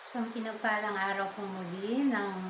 Isang pinagpalang araw po muli ng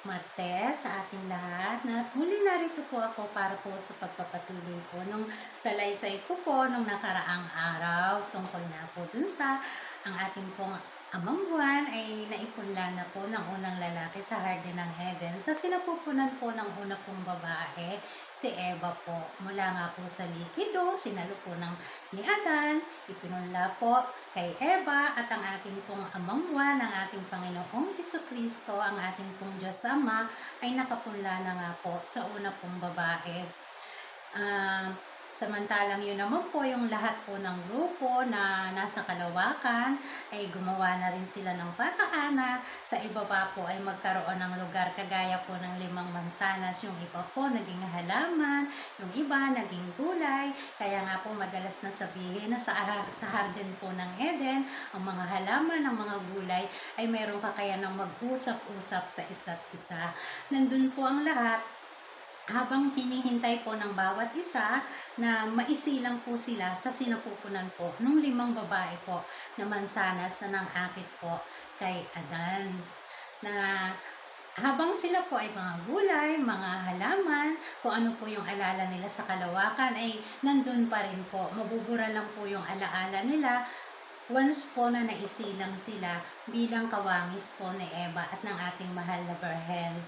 Martes sa ating lahat. Muli narito po ako para po sa pagpapatuloy po nung salaysay ko po nung nakaraang araw tungkol na po dun sa ang ating pong amang buwan ay naipunla na po ng unang lalaki sa Hardin ng Eden sa sinapupunan po ng una pong babae, si Eva po. Mula nga po sa likido, sinalo po ni Adan, ipinunla po kay Eva at ang ating pong amang buwan, ang ating Panginoong Jesucristo, ang ating pong Diyos Ama, ay nakapunla na nga po sa una pong babae. Samantalang yun naman po yung lahat po ng grupo na nasa kalawakan ay gumawa na rin sila ng paraan na sa ibaba po ay magkaroon ng lugar kagaya po ng 5 mansanas. Yung iba po naging halaman, yung iba naging gulay. Kaya nga po madalas na sabihin na sa hardin po ng Eden, ang mga halaman, ang mga gulay ay mayroong kakayanang mag-usap-usap sa isa't isa. Nandun po ang lahat habang hinihintay po ng bawat isa na maisilang po sila sa sinapupunan po nung 5 babae po na mansanas na nangakit po kay Adan. Na habang sila po ay mga gulay, mga halaman, kung ano po yung alala nila sa kalawakan ay nandun pa rin po. Mabubura lang po yung alaala nila once po na naisilang sila bilang kawangis po ni Eva at ng ating mahal na Birhen.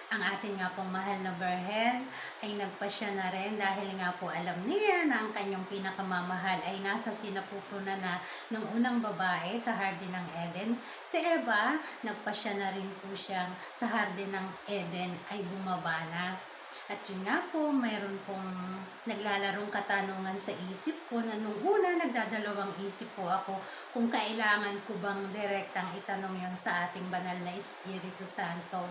Ang ating nga pong mahal na Birhen ay nagpasya na rin dahil nga po alam niya na ang kanyang pinakamamahal ay nasa sinapupunan na ng unang babae sa Hardin ng Eden. Si Eva, nagpasya na rin po siyang sa Hardin ng Eden ay bumaba na. At yun nga po, mayroon pong naglalarong katanungan sa isip ko na nung una nagdadalawang isip po ako kung kailangan ko bang direktang itanong yan sa ating banal na Espiritu Santo.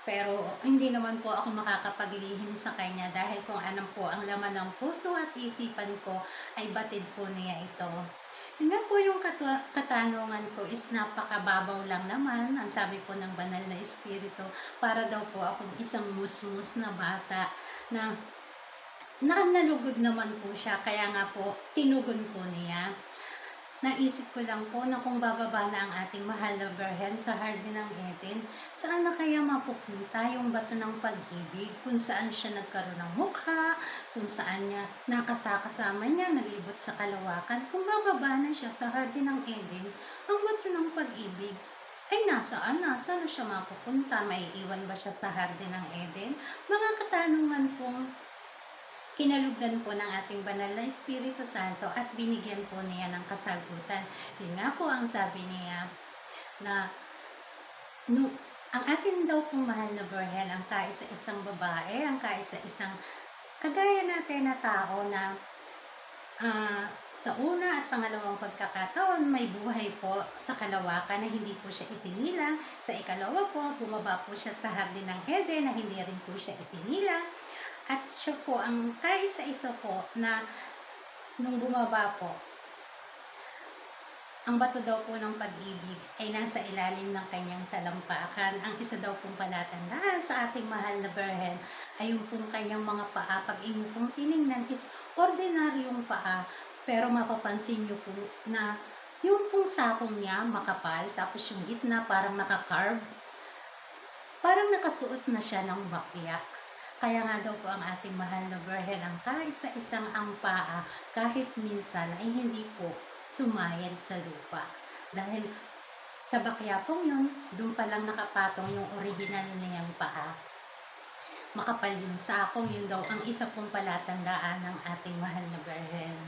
Pero hindi naman po ako makakapaglihim sa kanya dahil kung ano po ang laman ng puso at isipan ko ay batid po niya ito. Yun nga po yung katanungan ko is napakababaw lang naman, ang sabi po ng banal na Espiritu, para daw po akong isang musmus na bata na nalugod naman po siya, kaya nga po tinugon po niya. Naisip ko lang po na kung bababa na ang ating mahal na Birhen sa Hardin ng Eden, saan na kaya mapupunta yung bato ng pag-ibig, kung saan siya nagkaroon ng mukha, kung saan niya nakasakasama niya, naglibot sa kalawakan. Kung bababa na siya sa Hardin ng Eden, ang bato ng pag-ibig ay nasaan na? Saan na siya mapupunta? Maiiwan ba siya sa Hardin ng Eden? Mga katanungan pong kinalugdan po ng ating banal na Espiritu Santo at binigyan po niya ng kasagutan. Yun nga po ang sabi niya na ang ating daw pong mahal na Birhen, ang kaisa-isang babae, ang kaisa-isang kagaya natin na tao na sa una at pangalawang pagkakataon, may buhay po sa kalawakan na hindi po siya isinilang. Sa ikalawa po, bumaba po siya sa Hardin ng Eden na hindi rin po siya isinilang. At siya po ang kaisa-isa po na nung bumaba po, ang bato daw po ng pag-ibig ay nasa ilalim ng kanyang talampakan. Ang isa daw pong palatandaan sa ating mahal na Birhen ay yung pong kanyang mga paa. Pag inyo pong tinignan is ordinaryong paa, pero mapapansin nyo po na yung pong sakong niya makapal, tapos yung gitna parang nakakarve, parang nakasuot na siya ng bakya. Kaya nga daw po ang ating mahal na Birhen ang kaisa-isang ang paa kahit minsan ay hindi po sumayad sa lupa. Dahil sa bakya pong yun, doon pa lang nakapatong yung original niyang paa. Makapal yung sakong, yun daw ang isa pong palatandaan ng ating mahal na Birhen.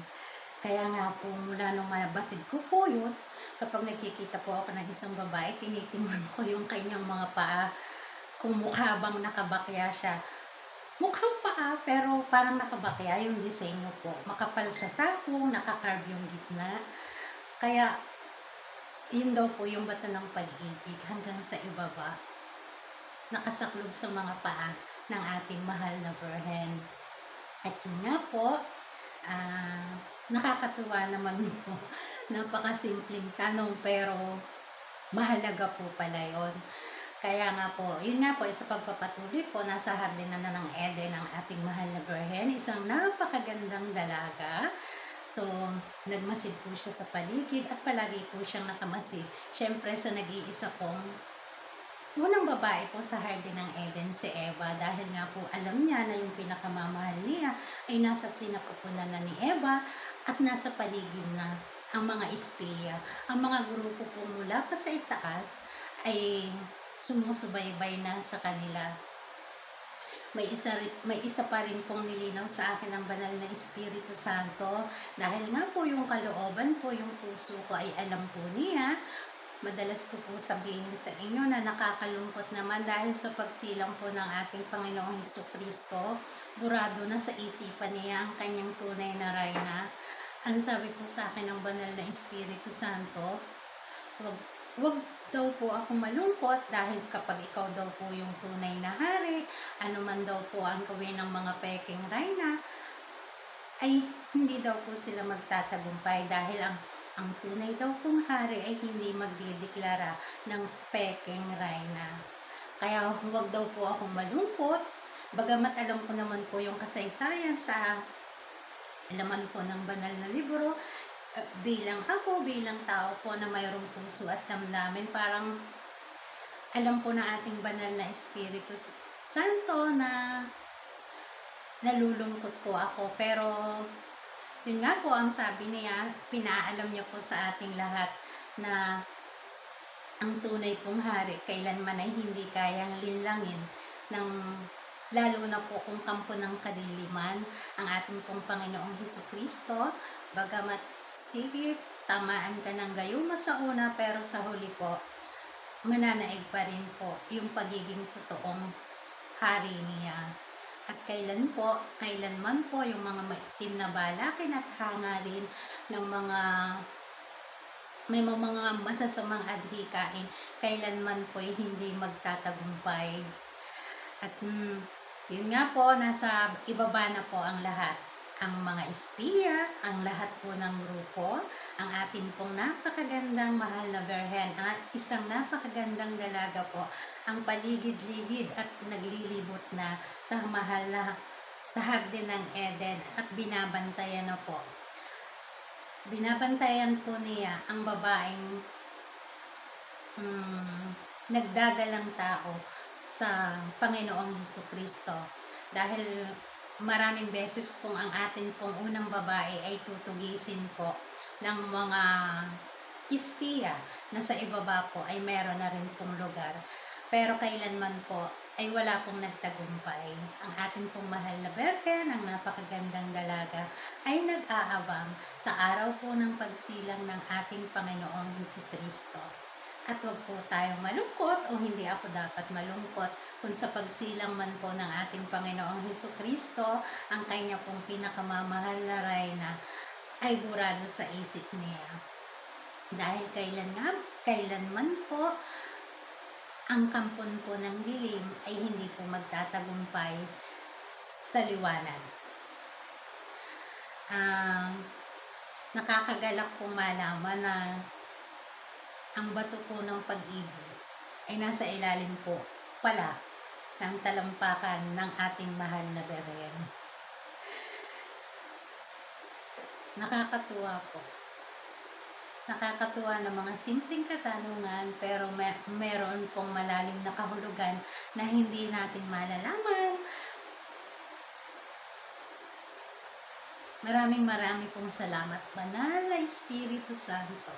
Kaya nga po mula nung mabatid ko po yun, kapag nakikita po ako ng isang babae, tinitingnan ko yung kanyang mga paa, kung mukha bang nakabakya siya. Mukhang paa, pero parang nakabakya yung disenyo po. Makapal sa sakong, nakakarve yung gitna. Kaya, yun daw po yung bato ng pag-ibig hanggang sa ibaba. Nakasaklob sa mga paa ng ating mahal na Birhen. At yun nga po, nakakatuwa naman po. Napakasimpleng tanong pero mahalaga po pala yun. Kaya nga po, yun nga po, sa pagpapatuloy po, nasa Hardin na ng Eden ang ating mahal na Birhen, isang napakagandang dalaga So, nagmasid po siya sa paligid at palagi po siyang nakamasid. Siyempre, sa nag-iisa kong unang babae po sa Hardin ng Eden, si Eva, dahil nga po alam niya na yung pinakamamahal niya ay nasa sinapupunan na ni Eva at nasa paligid na ang mga espiya. Ang mga grupo po mula pa sa itaas ay sumusubaybay na sa kanila. May isa pa rin pong nilinaw sa akin ang banal na Espiritu Santo dahil nga po yung kalooban po, yung puso ko ay alam po niya. Madalas ko po sabihin sa inyo na nakakalungkot naman dahil sa pagsilang po ng ating Panginoong Hesukristo, burado na sa isipan niya ang kanyang tunay na reyna. Ang sabi po sa akin ng banal na Espiritu Santo, wag daw po ako malungkot dahil kapag ikaw daw po yung tunay na hari, ano man daw po ang gawin ng mga peking reyna, ay hindi daw po sila magtatagumpay dahil ang tunay daw pong hari ay hindi magdideklara ng peking reyna. Kaya huwag daw po akong malungkot, bagamat alam ko naman po yung kasaysayan sa laman po ng banal na libro, bilang tao po na mayroong puso at damdamin, parang alam po na ating banal na Espiritu Santo na nalulungkot po ako. Pero yun nga po ang sabi niya, pinaalam niya po sa ating lahat na ang tunay pong hari kailanman ay hindi kayang linlangin ng lalo na po kung kampo ng kadiliman ang ating pong Panginoong Hesukristo. Bagamat sige, tamaan ka ng gayuma sa una, pero sa huli po, mananaig pa rin po yung pagiging totoong hari niya. At kailanman po yung mga maitim na balakin at hangarin ng may mga masasamang adhikain, kailanman po hindi magtatagumpay. At yun nga po, nasa ibaba na po ang lahat. Ang mga espiya, ang lahat po ng grupo, ang atin pong napakagandang mahal na Birhen, at isang napakagandang dalaga po, ang paligid-ligid at naglilibot na sa mahal na sa Hardin ng Eden at binabantayan na po. Binabantayan po niya ang babaeng nagdadalang tao sa Panginoong Hesukristo. Dahil maraming beses pong ang atin pong unang babae ay tutugisin po ng mga espiya na sa ibaba po ay meron na rin pong lugar. Pero kailanman po ay wala pong nagtagumpay. Ang ating pong mahal na Birhen, ang napakagandang dalaga, ay nag-aabang sa araw po ng pagsilang ng ating Panginoong Hesukristo. At wag po tayong malungkot, o hindi ako dapat malungkot, kung sa pagsilang man po ng ating Panginoong Hesukristo, ang kanya pong pinakamamahal na reyna ay burado sa isip niya. Dahil kailanman po, ang kampon po ng dilim ay hindi po magtatagumpay sa liwanag. Nakakagalak pong malaman na ang bato po ng pag-ibig ay nasa ilalim po pala ng talampakan ng ating mahal na Birhen. Nakakatuwa po. Nakakatuwa ng mga simpleng katanungan, pero meron pong malalim na kahulugan na hindi natin malalaman. Maraming pong salamat, Banal na Espiritu Santo.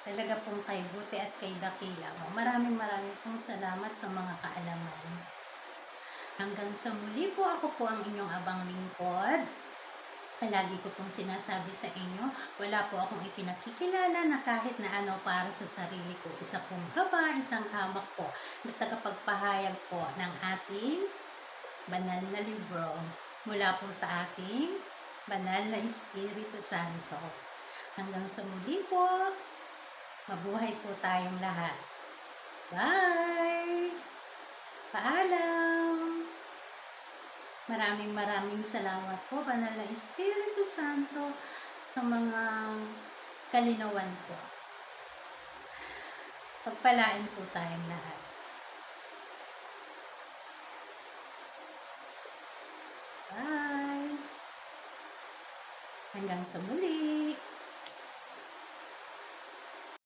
Talaga pong kay buti at kay dakila mo. Maraming pong salamat sa mga kaalaman. Hanggang sa muli po, ako po ang inyong abang lingkod. Palagi ko pong sinasabi sa inyo, wala po akong ipinakikilala na kahit na ano para sa sarili ko. Isa pong aba, isang hamak po na tagapagpahayag po ng ating banal na libro mula po sa ating banal na Espiritu Santo. Hanggang sa muli po, mabuhay po tayong lahat. Bye! Paalam! Maraming salamat po, Banal na Espiritu Santo, sa mga kalinawan po. Pagpalain po tayong lahat. Bye! hanggang sa muli.